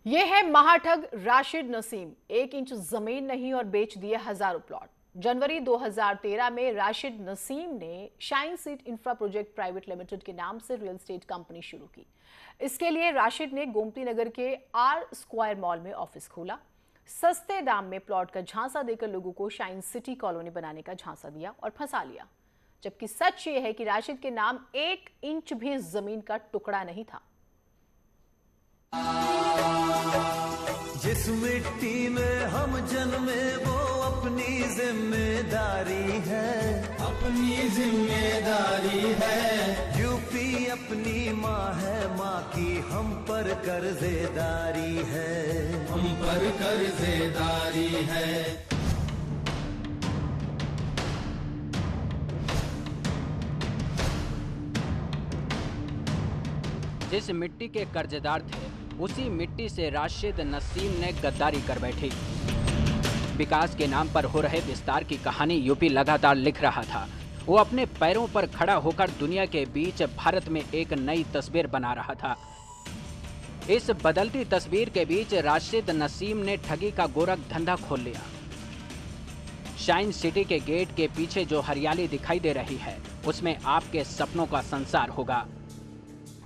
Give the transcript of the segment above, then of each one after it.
ये है महाठग राशिद नसीम। 1 इंच जमीन नहीं और बेच दिए हजारों प्लॉट। जनवरी 2013 में राशिद नसीम ने shine seat infra project private limited के नाम से रियल एस्टेट कंपनी शुरू की। इसके लिए राशिद ने गोमती नगर के आर स्क्वायर मॉल में ऑफिस खोला। सस्ते दाम में प्लॉट का झांसा देकर लोगों को शाइन सिटी कॉलोनी बनाने का झांसा दिया और फंसा लिया। जबकि सच ये है कि राशिद के नाम 1 इंच भी जमीन का टुकड़ा नहीं था। जिस मिट्टी में हम जन्मे वो अपनी जिम्मेदारी है, अपनी जिम्मेदारी है। यूपी अपनी माँ है, माँ की हम पर कर्जेदारी है, हम पर कर्जेदारी है। जिस मिट्टी के कर्जदार थे उसी मिट्टी से राशिद नसीम ने गद्दारी कर बैठी। विकास के नाम पर हो रहे विस्तार की कहानी यूपी लगातार लिख रहा था। वो अपने पैरों पर खड़ा होकर दुनिया के बीच भारत में एक नई तस्वीर बना रहा था। इस बदलती तस्वीर के बीच राशिद नसीम ने ठगी का गोरख धंधा खोल लिया। शाइन सिटी के गेट के पीछे जो हरियाली दिखाई दे रही है उसमें आपके सपनों का संसार होगा।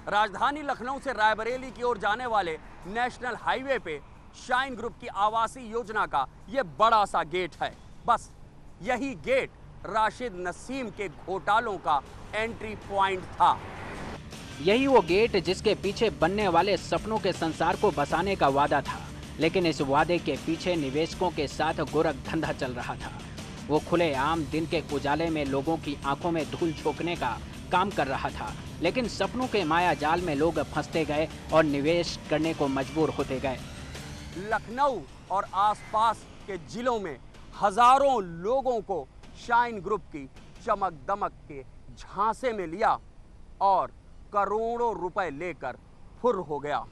राजधानी लखनऊ से रायबरेली की ओर जाने वाले नेशनल हाईवे पे शाइन ग्रुप की आवासीय योजना का ये बड़ा सा गेट है। बस यही गेट राशिद नसीम के घोटालों का एंट्री पॉइंट था। यही वो गेट जिसके पीछे बनने वाले सपनों के संसार को बसाने का वादा था। लेकिन इस वादे के पीछे निवेशकों के साथ गोरख धंधा चल रहा था। वो खुलेआम दिन के उजाले में लोगों की आंखों में धूल झोंकने का काम कर रहा था। लेकिन सपनों के माया जाल में लोग फंसते गए और निवेश करने को मजबूर होते गए। लखनऊ और आसपास के जिलों में हजारों लोगों को शाइन ग्रुप की चमक दमक के झांसे में लिया और करोड़ों रुपए लेकर फुर हो गया।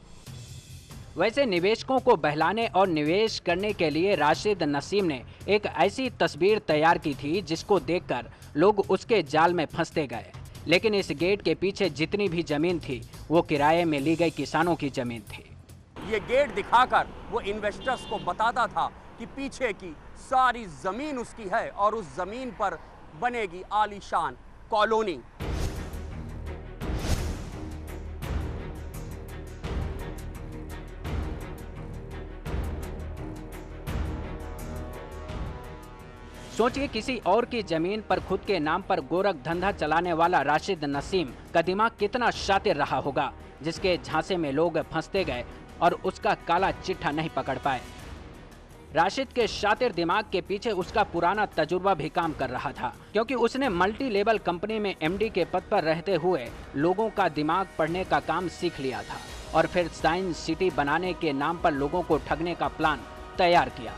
वैसे निवेशकों को बहलाने और निवेश करने के लिए राशिद नसीम ने एक ऐसी तस्वीर तैयार की थी जिसको देखकर लोग उसके जाल में फंसते गए। लेकिन इस गेट के पीछे जितनी भी जमीन थी वो किराए में ली गई किसानों की जमीन थी। ये गेट दिखाकर वो इन्वेस्टर्स को बताता था कि पीछे की सारी जमीन उसकी है और उस जमीन पर बनेगी आलीशान कॉलोनी। सोचिए, किसी और की जमीन पर खुद के नाम पर गोरख धंधा चलाने वाला राशिद नसीम का दिमाग कितना शातिर रहा होगा, जिसके झांसे में लोग फंसते गए और उसका काला चिट्ठा नहीं पकड़ पाए। राशिद के शातिर दिमाग के पीछे उसका पुराना तजुर्बा भी काम कर रहा था, क्योंकि उसने मल्टी लेवल कंपनी में एमडी के पद पर रहते हुए लोगों का दिमाग पढ़ने का काम सीख लिया था और फिर शाइन सिटी बनाने के नाम पर लोगों को ठगने का प्लान तैयार किया।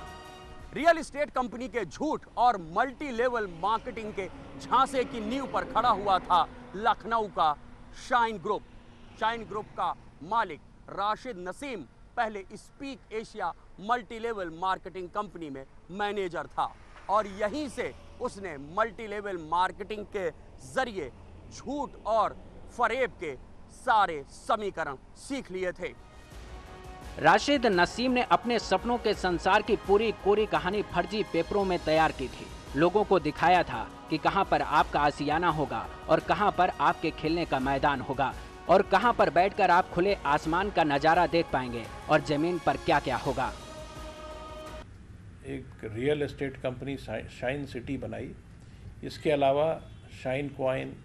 रियल एस्टेट कंपनी के झूठ और मल्टी लेवल मार्केटिंग के झांसे की नींव पर खड़ा हुआ था लखनऊ का शाइन ग्रुप। शाइन ग्रुप का मालिक राशिद नसीम पहले speak Asia multi level marketing company में मैनेजर था और यहीं से उसने मल्टी लेवल मार्केटिंग के जरिए झूठ और फरेब के सारे समीकरण सीख लिए थे। राशिद नसीम ने अपने सपनों के संसार की पूरी कोरी कहानी फर्जी पेपरों में तैयार की थी। लोगों को दिखाया था कि कहां पर आपका आशियाना होगा और कहां पर आपके खेलने का मैदान होगा और कहां पर बैठकर आप खुले आसमान का नजारा देख पाएंगे और जमीन पर क्या क्या होगा। एक real estate company shine city बनाई। इसके अलावा shine coin,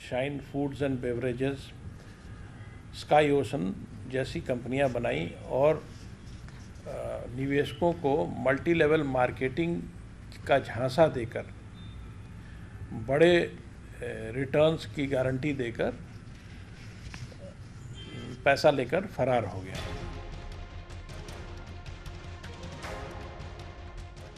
shine foods and beverages, sky ocean जैसी कंपनियां बनाई और निवेशकों को मल्टी लेवल मार्केटिंग का झांसा देकर बड़े रिटर्न्स की गारंटी देकर पैसा लेकर फरार हो गया।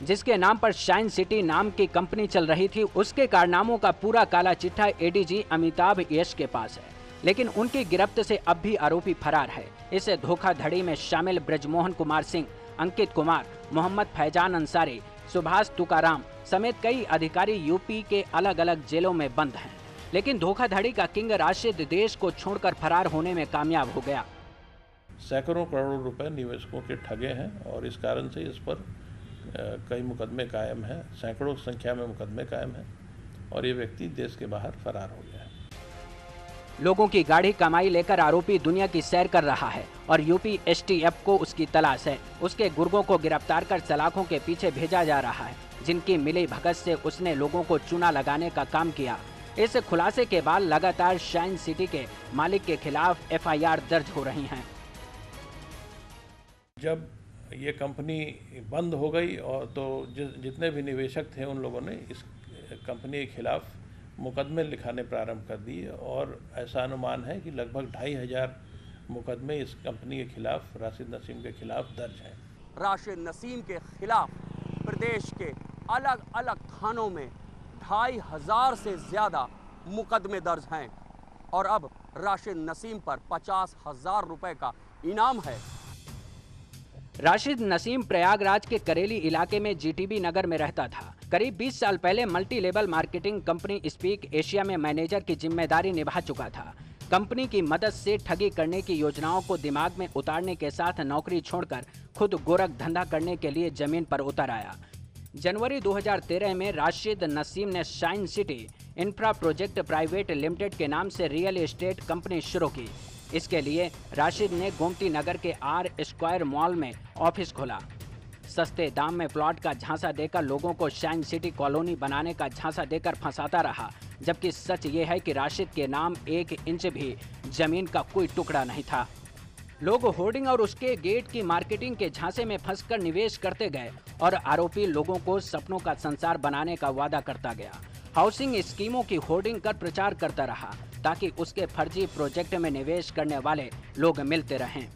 जिसके नाम पर शाइन सिटी नाम की कंपनी चल रही थी, उसके कारनामों का पूरा काला चिट्ठा एडीजी अमिताभ यश के पास है। लेकिन उनकी गिरफ्त से अब भी आरोपी फरार है। इस धोखाधड़ी में शामिल ब्रजमोहन कुमार सिंह, अंकित कुमार, मोहम्मद फैजान अंसारी, सुभाष तुकाराम समेत कई अधिकारी यूपी के अलग अलग जेलों में बंद हैं। लेकिन धोखाधड़ी का किंग राशिद देश को छोड़कर फरार होने में कामयाब हो गया। सैकड़ों करोड़ रुपए निवेशकों के ठगे हैं और इस कारण से इस पर कई मुकदमे कायम हैं, सैकड़ों संख्या में मुकदमे कायम हैं और ये व्यक्ति देश के बाहर फरार हो गया है। लोगों की गाढ़ी कमाई लेकर आरोपी दुनिया की सैर कर रहा है और यूपी एसटीएफ को उसकी तलाश है। उसके गुर्गों को गिरफ्तार कर सलाखों के पीछे भेजा जा रहा है, जिनकी मिली भगत से उसने लोगों को चूना लगाने का काम किया। इस खुलासे के बाद लगातार शाइन सिटी के मालिक के खिलाफ एफआईआर दर्ज हो रही हैं। जब ये कंपनी बंद हो गई और तो जितने भी निवेशक थे उन लोगों ने इस कंपनी के खिलाफ मुकदमे लिखाने प्रारंभ कर दिए और ऐसा अनुमान है कि लगभग 2500 मुकदमे इस कंपनी के खिलाफ, राशिद नसीम के खिलाफ दर्ज हैं। राशिद नसीम के खिलाफ प्रदेश के अलग अलग थानों में 2500 से ज़्यादा मुकदमे दर्ज हैं और अब राशिद नसीम पर 50,000 रुपए का इनाम है। राशिद नसीम प्रयागराज के करेली इलाके में जीटीबी नगर में रहता था। करीब 20 साल पहले multi level marketing company speak Asia में मैनेजर की जिम्मेदारी निभा चुका था। कंपनी की मदद से ठगी करने की योजनाओं को दिमाग में उतारने के साथ नौकरी छोड़कर खुद गोरख धंधा करने के लिए जमीन पर उतर आया। जनवरी 2013 में राशिद नसीम ने shine city infra project private limited के नाम से रियल एस्टेट कंपनी शुरू की। इसके लिए राशिद ने गोमती नगर के आर स्क्वायर मॉल में ऑफिस खोला। सस्ते दाम में प्लॉट का झांसा देकर लोगों को शाइन सिटी कॉलोनी बनाने का झांसा देकर फंसाता रहा, जबकि सच ये है कि राशिद के नाम 1 इंच भी जमीन का कोई टुकड़ा नहीं था। लोग होर्डिंग और उसके गेट की मार्केटिंग के झांसे में फंसकर निवेश करते गए और आरोपी लोगों को सपनों का संसार बनाने का वादा करता गया। हाउसिंग स्कीमों की होर्डिंग कर प्रचार करता रहा ताकि उसके फर्जी प्रोजेक्ट में निवेश करने वाले लोग मिलते रहें।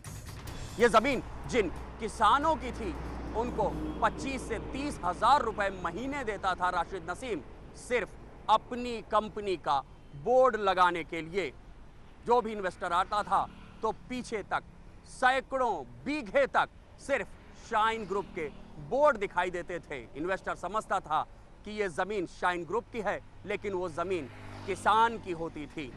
ये जमीन जिन किसानों की थी उनको 25 से 30,000 रुपए महीने देता था राशिद नसीम, सिर्फ अपनी कंपनी का बोर्ड लगाने के लिए। जो भी इन्वेस्टर आता था तो पीछे तक सैकड़ों बीघे तक सिर्फ शाइन ग्रुप के बोर्ड दिखाई देते थे। इन्वेस्टर समझता था कि ये जमीन शाइन ग्रुप की है, लेकिन वो जमीन किसान की होती थी।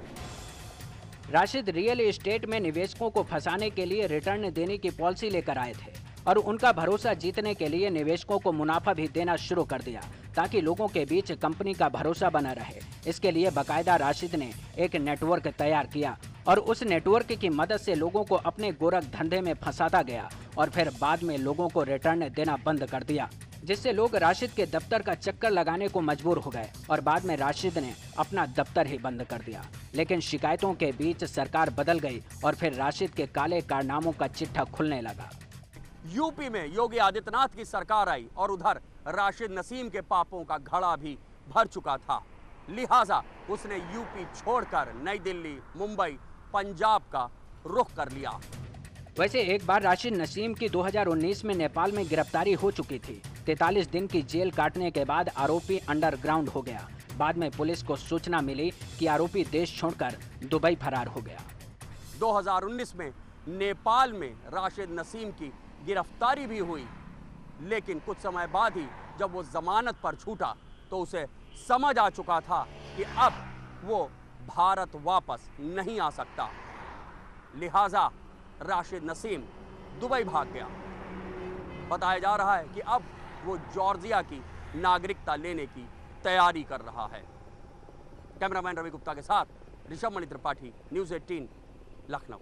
राशिद रियल एस्टेट में निवेशकों को फंसाने के लिए रिटर्न देने की पॉलिसी लेकर आए थे और उनका भरोसा जीतने के लिए निवेशकों को मुनाफा भी देना शुरू कर दिया ताकि लोगों के बीच कंपनी का भरोसा बना रहे। इसके लिए बाकायदा राशिद ने एक नेटवर्क तैयार किया और उस नेटवर्क की मदद से लोगों को अपने गोरख धंधे में फंसाता गया और फिर बाद में लोगों को रिटर्न देना बंद कर दिया, जिससे लोग राशिद के दफ्तर का चक्कर लगाने को मजबूर हो गए और बाद में राशिद ने अपना दफ्तर ही बंद कर दिया। लेकिन शिकायतों के बीच सरकार बदल गई और फिर राशिद के काले कारनामों का चिट्ठा खुलने लगा। यूपी में योगी आदित्यनाथ की सरकार आई और उधर राशिद नसीम के पापों का घड़ा भी भर चुका था, लिहाजा उसने यूपी छोड़कर नई दिल्ली, मुंबई, पंजाब का रुख कर लिया। वैसे एक बार राशिद नसीम की 2019 में नेपाल में गिरफ्तारी हो चुकी थी। 43 दिन की जेल काटने के बाद आरोपी अंडरग्राउंड हो गया। बाद में पुलिस को सूचना मिली कि आरोपी देश छोड़कर दुबई फरार हो गया। 2019 में नेपाल में राशिद नसीम की गिरफ्तारी भी हुई, लेकिन कुछ समय बाद ही जब वो जमानत पर छूटा तो उसे समझ आ चुका था कि अब वो भारत वापस नहीं आ सकता। लिहाजा राशिद नसीम दुबई भाग गया। बताया जा रहा है कि अब वो जॉर्जिया की नागरिकता लेने की तैयारी कर रहा है। कैमरामैन रवि गुप्ता के साथ ऋषभ मणि त्रिपाठी, न्यूज़ 18, लखनऊ।